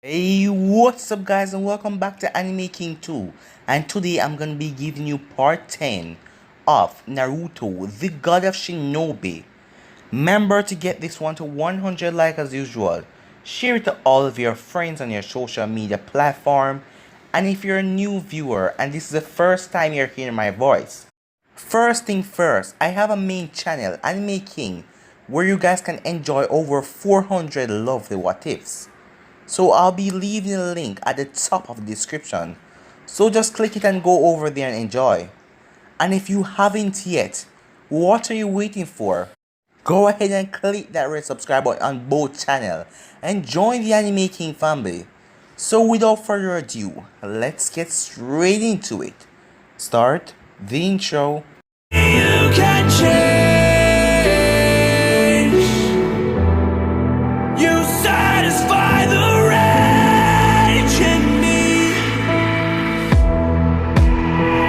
Hey, what's up guys, and welcome back to Anime King 2. And today I'm gonna be giving you part 10 of Naruto, the God of Shinobi. Remember to get this one to 100 likes as usual. Share it to all of your friends on your social media platform. And if you're a new viewer and this is the first time you're hearing my voice, first thing first, I have a main channel, Anime King, where you guys can enjoy over 400 lovely what ifs. So I'll be leaving a link at the top of the description. So just click it and go over there and enjoy. And if you haven't yet, what are you waiting for? Go ahead and click that red subscribe button on both channels and join the Anime King family. So without further ado, let's get straight into it. Start the intro. You can change. You satisfy the rage in me.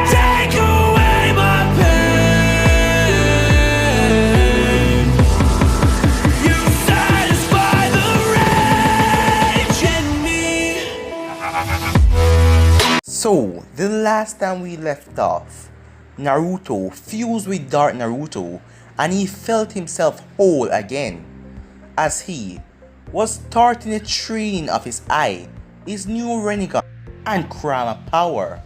Take away my pain. You satisfy the rage in me. So, the last time we left off, Naruto fused with Dark Naruto and he felt himself whole again as he was starting the training of his eye, his new Rinnegan and Kurama power.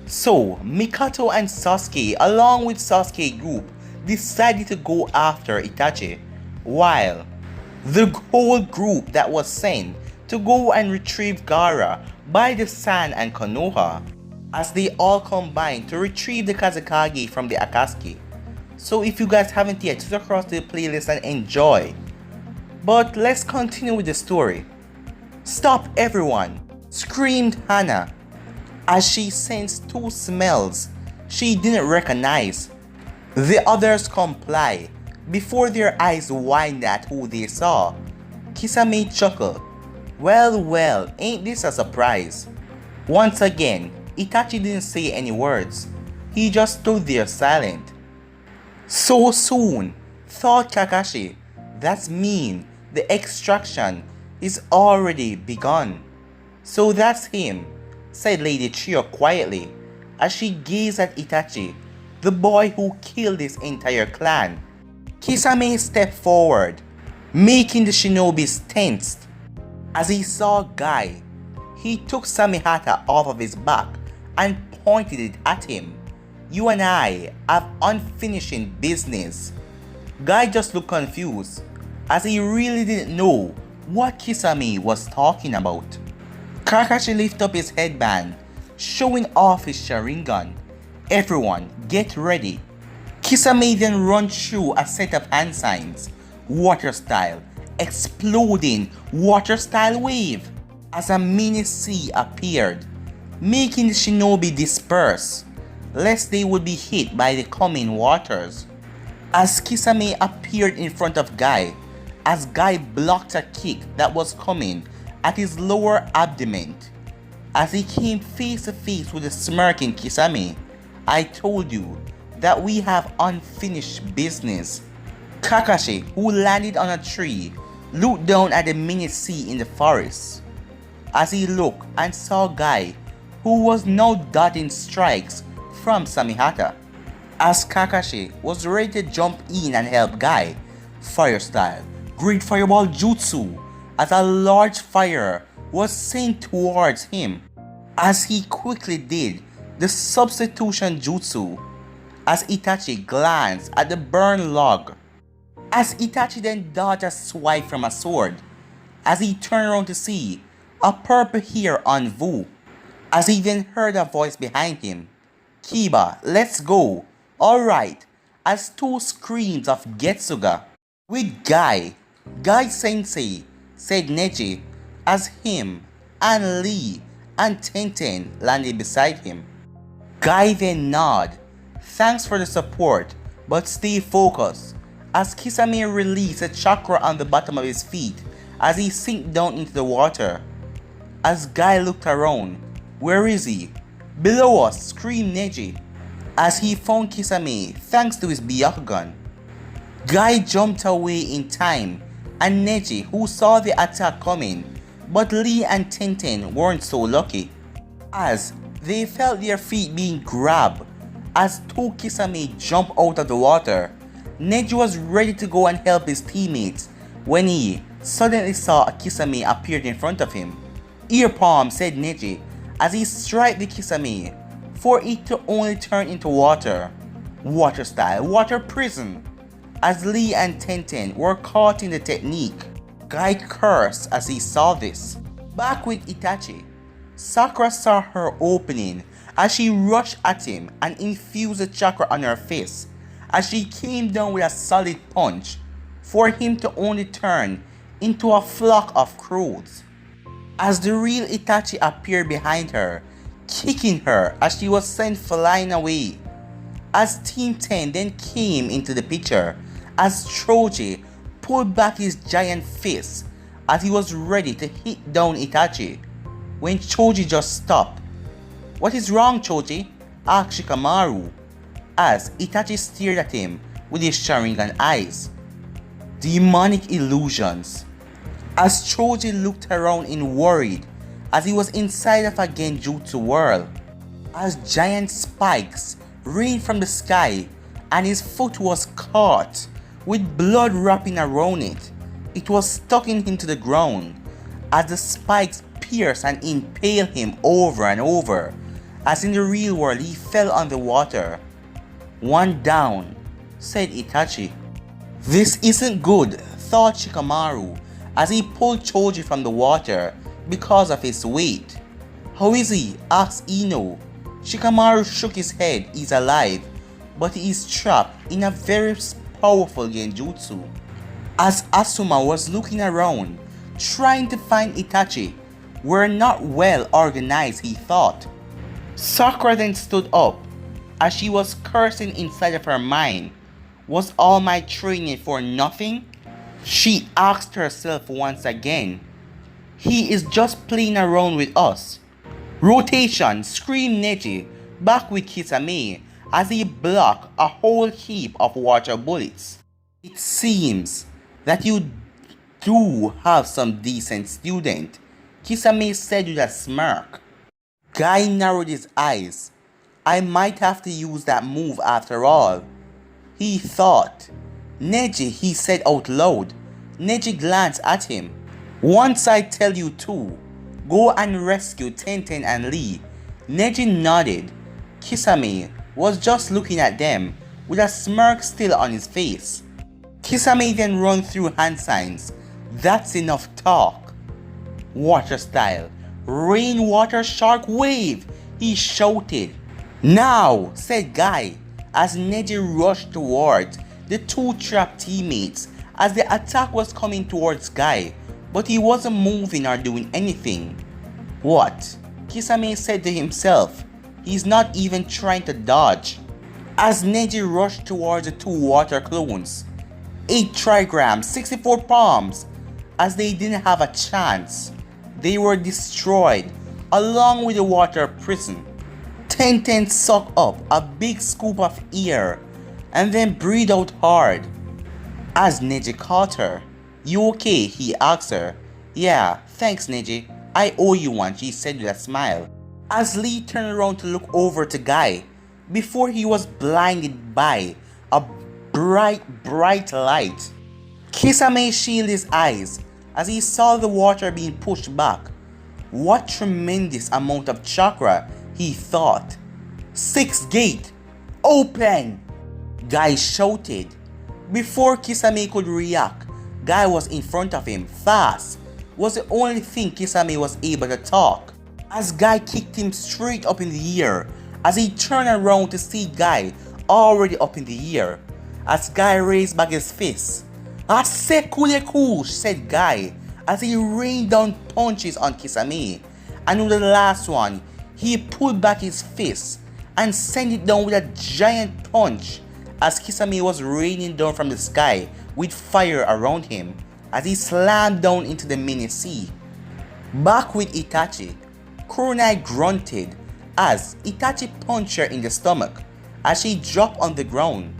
So Mikoto and Sasuke along with Sasuke group decided to go after Itachi, while the whole group that was sent to go and retrieve Gaara by the Sand and Konoha, as they all combined to retrieve the Kazekage from the Akatsuki. So if you guys haven't yet, switch across the playlist and enjoy. But let's continue with the story. Stop everyone! Screamed Hana as she sensed two smells she didn't recognize. The others comply before their eyes widened at who they saw. Kisame chuckled. Well, ain't this a surprise? Once again, Itachi didn't say any words. He just stood there silent. So soon, thought Kakashi. That's mean. The extraction is already begun. So that's him, said Lady Trio quietly as she gazed at Itachi, the boy who killed his entire clan. Kisame stepped forward, making the shinobis tense. As he saw Guy, he took Samihata off of his back and pointed it at him. You and I have unfinished business. Guy just looked confused, as he really didn't know what Kisame was talking about. Kakashi lifted up his headband, showing off his Sharingan. Everyone, get ready. Kisame then ran through a set of hand signs, water style, exploding water style wave, as a mini sea appeared, making the shinobi disperse, lest they would be hit by the coming waters. As Kisame appeared in front of Guy, as Guy blocked a kick that was coming at his lower abdomen. As he came face to face with the smirking Kisame, I told you that we have unfinished business. Kakashi, who landed on a tree, looked down at the mini sea in the forest. As he looked and saw Guy, who was now dodging strikes from Samihata. As Kakashi was ready to jump in and help Guy, fire style, Great Fireball Jutsu, as a large fire was sent towards him, as he quickly did the substitution jutsu, as Itachi glanced at the burned log, as Itachi then dodged a swipe from a sword, as he turned around to see a purple hair on Vu, as he then heard a voice behind him. Kiba, let's go. Alright, as two screams of Getsuga. With Guy Sensei, said Neji, as him and Lee and Tenten landed beside him. Guy then nodded. Thanks for the support, but stay focused, as Kisame released a chakra on the bottom of his feet as he sank down into the water. As Guy looked around, where is he? Below us, screamed Neji, as he found Kisame thanks to his Byakugan. Guy jumped away in time, and Neji, who saw the attack coming, But Lee and Tenten weren't so lucky, as they felt their feet being grabbed as two Kisame jumped out of the water. Neji was ready to go and help his teammates when he suddenly saw a Kisame appear in front of him. Ear palm, said Neji as he struck the Kisame for it to only turn into water. Water style, water prison. As Lee and Tenten were caught in the technique, Guy cursed as he saw this. Back with Itachi, Sakura saw her opening as she rushed at him and infused the chakra on her face as she came down with a solid punch for him to only turn into a flock of crows. As the real Itachi appeared behind her, kicking her as she was sent flying away. As Team 10 then came into the picture as Choji pulled back his giant fist as he was ready to hit down Itachi, when Choji just stopped. "What is wrong, Choji?" asked Shikamaru as Itachi stared at him with his Sharingan eyes. Demonic illusions. As Choji looked around in worried as he was inside of a Genjutsu world, as giant spikes rained from the sky and his foot was caught with blood wrapping around it. It was stuck into the ground as the spikes pierced and impaled him over and over, as in the real world he fell on the water. "One down," said Itachi. "This isn't good," thought Shikamaru as he pulled Choji from the water because of his weight. "How is he?" asked Ino. Shikamaru shook his head. "He's alive, but he is trapped in a very powerful genjutsu." As Asuma was looking around, trying to find Itachi, were not well organized, he thought. Sakura then stood up as she was cursing inside of her mind. Was all my training for nothing? She asked herself once again. He is just playing around with us. "Rotation!" screamed Neji, back with Kisame as he blocked a whole heap of water bullets. "It seems that you do have some decent student," Kisame said with a smirk. Guy narrowed his eyes. "I might have to use that move after all," he thought. "Neji," he said out loud. Neji glanced at him. "Once I tell you to, go and rescue Tenten and Lee." Neji nodded. Kisame was just looking at them with a smirk still on his face. Kisame then ran through hand signs. "That's enough talk." "Water style, rainwater shark wave," he shouted. "Now," said Guy as Neji rushed towards the two trapped teammates as the attack was coming towards Guy, but he wasn't moving or doing anything. "What?" Kisame said to himself. "He's not even trying to dodge." As Neji rushed towards the two water clones, 8 trigrams, 64 palms, as they didn't have a chance. They were destroyed along with the water prison. Tenten sucked up a big scoop of air and then breathed out hard. As Neji caught her. "You okay?" he asked her. "Yeah, thanks Neji. I owe you one," she said with a smile. As Lee turned around to look over to Guy, before he was blinded by a bright light. Kisame shielded his eyes as he saw the water being pushed back. What tremendous amount of chakra, he thought. "Sixth gate, open!" Guy shouted. Before Kisame could react, Guy was in front of him, fast. Was the only thing Kisame was able to talk. As Guy kicked him straight up in the air, as he turned around to see Guy already up in the air. As Guy raised back his fist. "Asekuleku," said Guy as he rained down punches on Kisame. And with the last one, he pulled back his fist and sent it down with a giant punch as Kisame was raining down from the sky with fire around him as he slammed down into the mini sea. Back with Itachi, Kurenai grunted as Itachi punched her in the stomach as she dropped on the ground.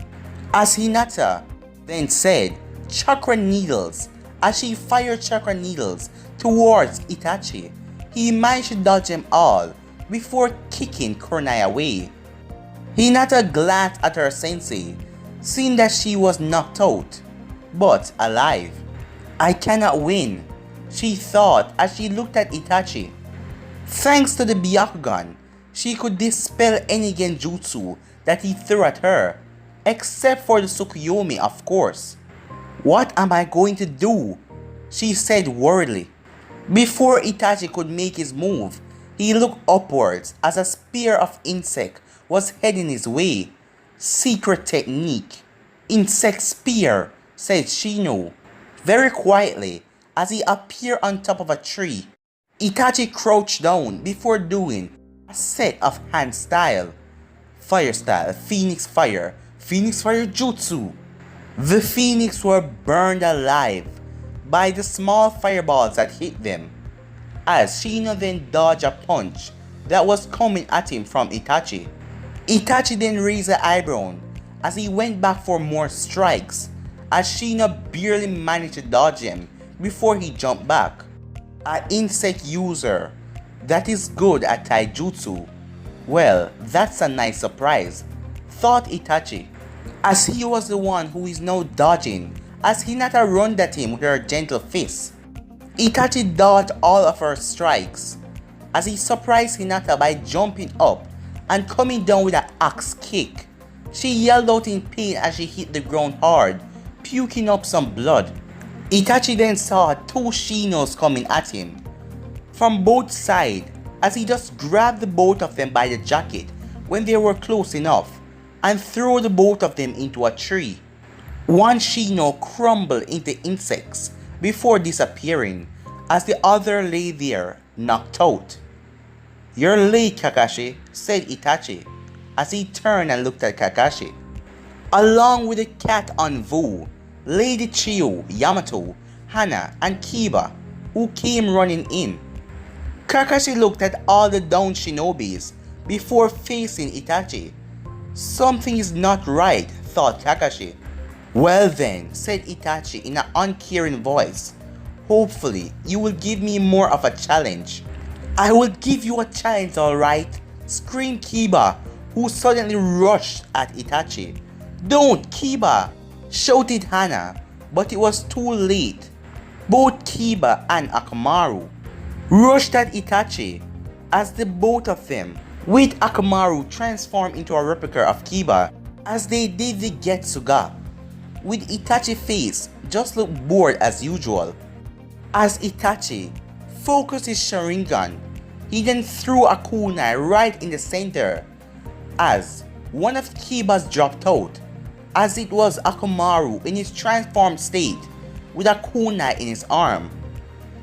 As Hinata then said, "Chakra needles," as she fired chakra needles to towards Itachi. He managed to dodge them all before kicking Kunai away. Hinata glanced at her sensei, seeing that she was knocked out, but alive. I cannot win, she thought as she looked at Itachi. Thanks to the Byakugan, she could dispel any genjutsu that he threw at her, except for the Tsukuyomi, of course. What am I going to do? She said worriedly. Before Itachi could make his move, he looked upwards as a spear of insect was heading his way. Secret technique. Insect spear, said Shino, very quietly as he appeared on top of a tree. Itachi crouched down before doing a set of hand style. Fire style, Phoenix Fire Jutsu. The Phoenix were burned alive by the small fireballs that hit them, as Shino then dodged a punch that was coming at him from Itachi. Itachi then raised an eyebrow as he went back for more strikes, as Shino barely managed to dodge him before he jumped back. An insect user that is good at taijutsu. Well, that's a nice surprise, thought Itachi, as he was the one who is now dodging as Hinata runned at him with her gentle fist. Itachi dodged all of her strikes as he surprised Hinata by jumping up and coming down with an axe kick. She yelled out in pain as she hit the ground hard, puking up some blood. Itachi then saw two Shinos coming at him from both sides, as he just grabbed the both of them by the jacket when they were close enough and threw the both of them into a tree. One Shino crumbled into insects before disappearing, as the other lay there knocked out. You're late, Kakashi, said Itachi as he turned and looked at Kakashi. Along with the cat on Vu, Lady Chiyo, Yamato, Hana, and Kiba, who came running in. Kakashi looked at all the downed shinobis before facing Itachi. Something is not right, thought Kakashi. Well then, said Itachi in an uncaring voice, hopefully you will give me more of a challenge. I will give you a challenge, alright, screamed Kiba, who suddenly rushed at Itachi. Don't, Kiba, shouted Hana, but it was too late. Both Kiba and Akamaru rushed at Itachi as the both of them, with Akamaru transformed into a replica of Kiba as they did the Getsuga, with Itachi's face just looked bored as usual. As Itachi focused his Sharingan, he then threw a kunai right in the center as one of Kiba's dropped out, as it was Akamaru in his transformed state with a kunai in his arm.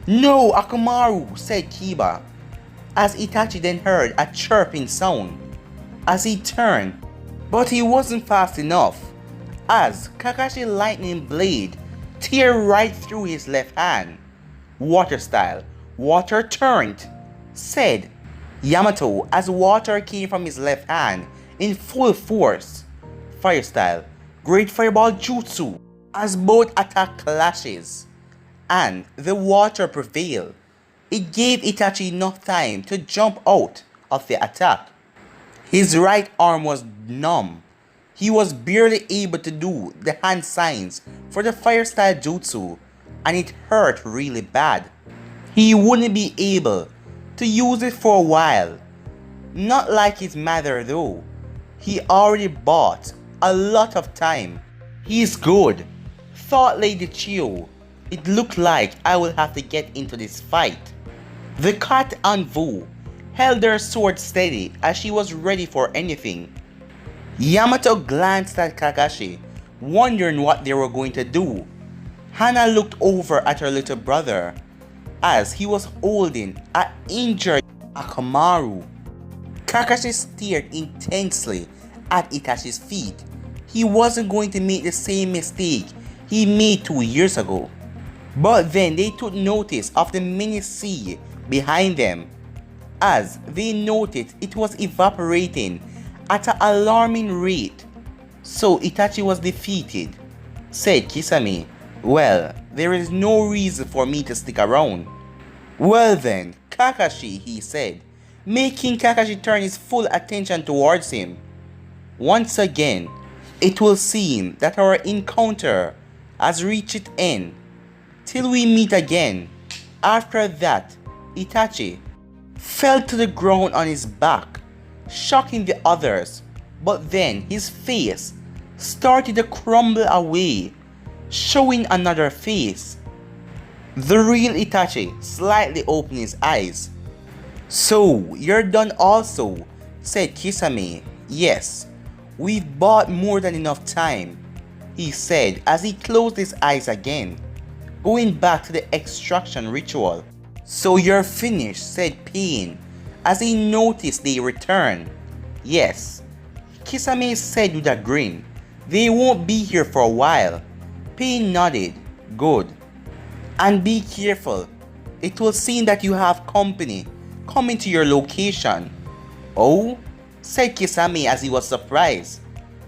No, Akamaru, said Kiba, as Itachi then heard a chirping sound as he turned, but he wasn't fast enough, as Kakashi's lightning blade tear right through his left hand. Water style, water torrent, said Yamato as water came from his left hand in full force. Fire style, great fireball jutsu, as both attack clashes and the water prevailed. It gave Itachi enough time to jump out of the attack. His right arm was numb. He was barely able to do the hand signs for the fire style jutsu, and it hurt really bad. He wouldn't be able to use it for a while. Not like his mother though. He already bought a lot of time. He's good, thought Lady Chiyo. It looked like I will have to get into this fight. The cat on Vu held her sword steady as she was ready for anything. Yamato glanced at Kakashi, wondering what they were going to do. Hana looked over at her little brother as he was holding an injured Akamaru. Kakashi stared intensely at Itachi's feet. He wasn't going to make the same mistake he made 2 years ago. But then they took notice of the mini sea behind them, as they noticed it was evaporating at an alarming rate. So Itachi was defeated, said Kisame. Well, there is no reason for me to stick around. Well then, Kakashi, he said, making Kakashi turn his full attention towards him. Once again, it will seem that our encounter has reached its end. Till we meet again. After that, Itachi fell to the ground on his back, shocking the others, but then his face started to crumble away, showing another face. The real Itachi slightly opened his eyes. "So, you're done also," said Kisame. "Yes, we've bought more than enough time," he said as he closed his eyes again, going back to the extraction ritual. "So you're finished," said Pain as he noticed they returned. "Yes," Kisame said with a grin. "They won't be here for a while." Pain nodded. "Good. And be careful. It will seem that you have company coming to your location." "Oh?" said Kisame as he was surprised.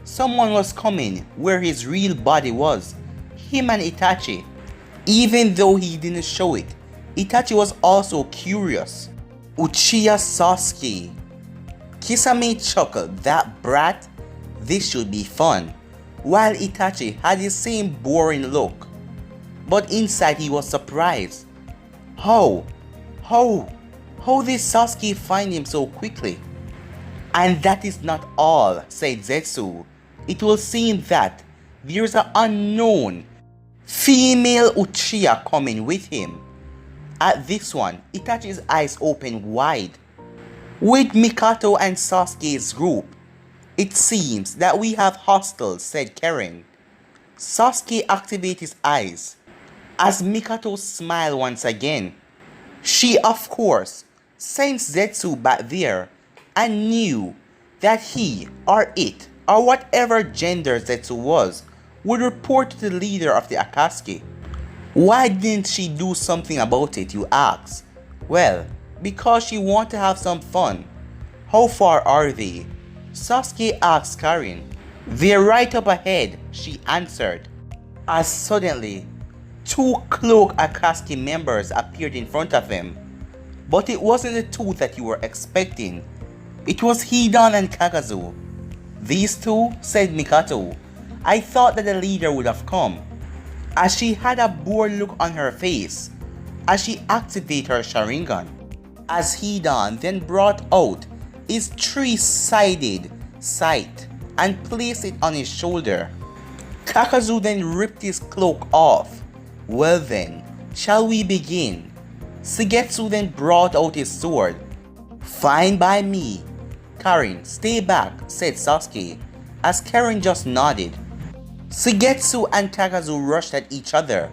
Someone was coming where his real body was. Him and Itachi. Even though he didn't show it, Itachi was also curious. Uchiha Sasuke. Kisame chuckled. "That brat? This should be fun." While Itachi had the same boring look. But inside he was surprised. How did Sasuke find him so quickly? "And that is not all," said Zetsu. "It will seem that there's an unknown female Uchiha coming with him." At this one, Itachi's eyes opened wide. "With Mikato and Sasuke's group, it seems that we have hostiles," said Karen. Sasuke activated his eyes as Mikato smiled once again. She, of course, sensed Zetsu back there and knew that he or it or whatever gender Zetsu was would report to the leader of the Akatsuki. Why didn't she do something about it, you ask? Well, because she wanted to have some fun. "How far are they?" Sasuke asked Karin. "They're right up ahead," she answered. As suddenly, two cloaked Akatsuki members appeared in front of them. But it wasn't the two that you were expecting. It was Hidan and Kakazu. "These two?" said Mikato. "I thought that the leader would have come." As she had a bored look on her face as she activated her Sharingan. As Hidan then brought out his three-sided sight and placed it on his shoulder. Kakazu then ripped his cloak off. "Well then, shall we begin?" Suigetsu then brought out his sword. "Fine by me." "Karin, stay back," said Sasuke, as Karin just nodded. Suigetsu and Kakazu rushed at each other.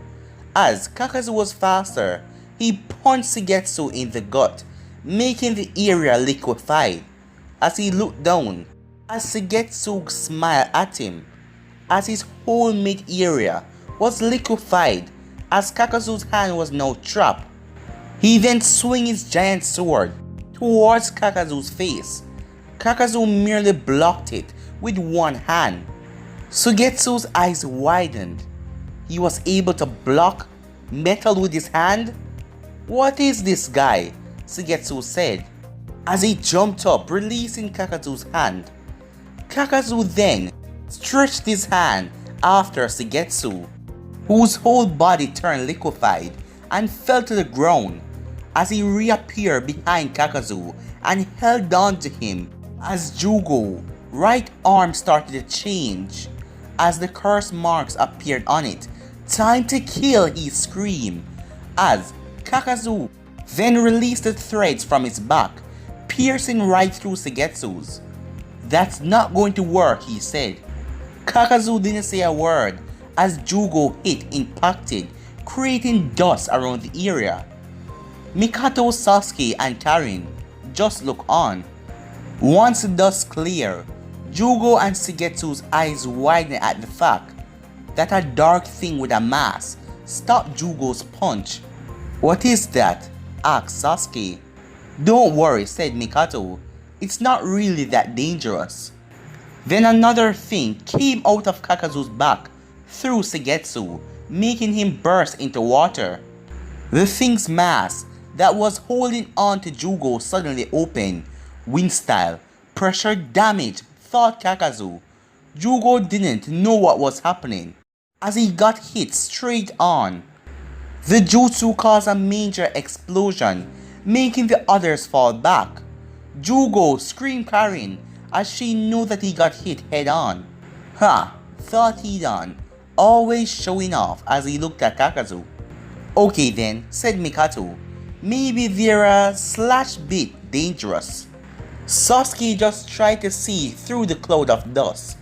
As Kakazu was faster, he punched Suigetsu in the gut, making the area liquefied. As he looked down, as Suigetsu smiled at him, as his whole mid area was liquefied, as Kakazu's hand was now trapped. He then swung his giant sword towards Kakazu's face. Kakazu merely blocked it with one hand. Suigetsu's eyes widened. He was able to block metal with his hand? "What is this guy?" Suigetsu said, as he jumped up, releasing Kakazu's hand. Kakazu then stretched his hand after Suigetsu, whose whole body turned liquefied and fell to the ground, as he reappeared behind Kakazu and held on to him as Jugo's right arm started to change. As the curse marks appeared on it. "Time to kill," he screamed, as Kakazu then released the threads from his back, piercing right through Suigetsu's. "That's not going to work," he said. Kakazu didn't say a word as Jugo hit impacted, creating dust around the area. Mikato, Sasuke, and Karin just look on. Once the dust cleared, Jugo and Suigetsu's eyes widened at the fact that a dark thing with a mask stopped Jugo's punch. "What is that?" asked Sasuke. "Don't worry," said Mikato. "It's not really that dangerous." Then another thing came out of Kakazu's back through Suigetsu, making him burst into water. The thing's mask that was holding on to Jugo suddenly opened. Wind style. Pressure damage, thought Kakazu. Jugo didn't know what was happening as he got hit straight on. The jutsu caused a major explosion, making the others fall back. Jugo screamed Karin as she knew that he got hit head on. Ha, thought Hidan, always showing off as he looked at Kakazu. Okay then, said Mikato. Maybe they're a slash bit dangerous. Sasuke just tried to see through the cloud of dust.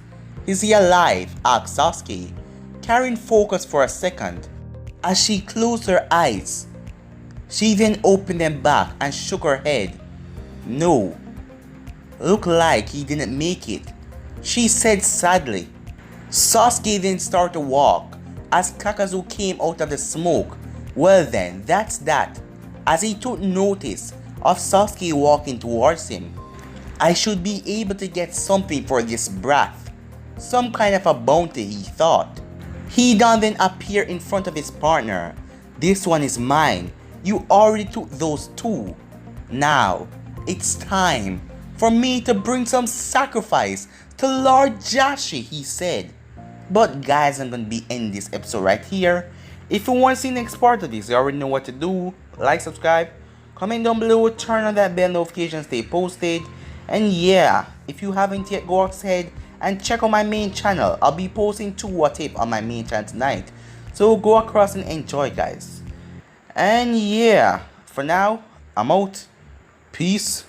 Is he alive? Asked Sasuke. Karin focused for a second. As she closed her eyes, she then opened them back and shook her head. No. Looked like he didn't make it, she said sadly. Sasuke then started to walk as Kakazu came out of the smoke. Well then, that's that. As he took notice of Sasuke walking towards him. I should be able to get something for this breath. Some kind of a bounty, he thought. Hidan then appeared in front of his partner. This one is mine. You already took those two. Now, it's time for me to bring some sacrifice to Lord Jashi, he said. But guys, I'm going to be ending this episode right here. If you want to see the next part of this, you already know what to do. Like, subscribe, comment down below, turn on that bell notification, stay posted. And yeah, if you haven't yet, go ahead and check out my main channel. I'll be posting 2 tape on my main channel tonight. So go across and enjoy, guys. And yeah, for now, I'm out. Peace.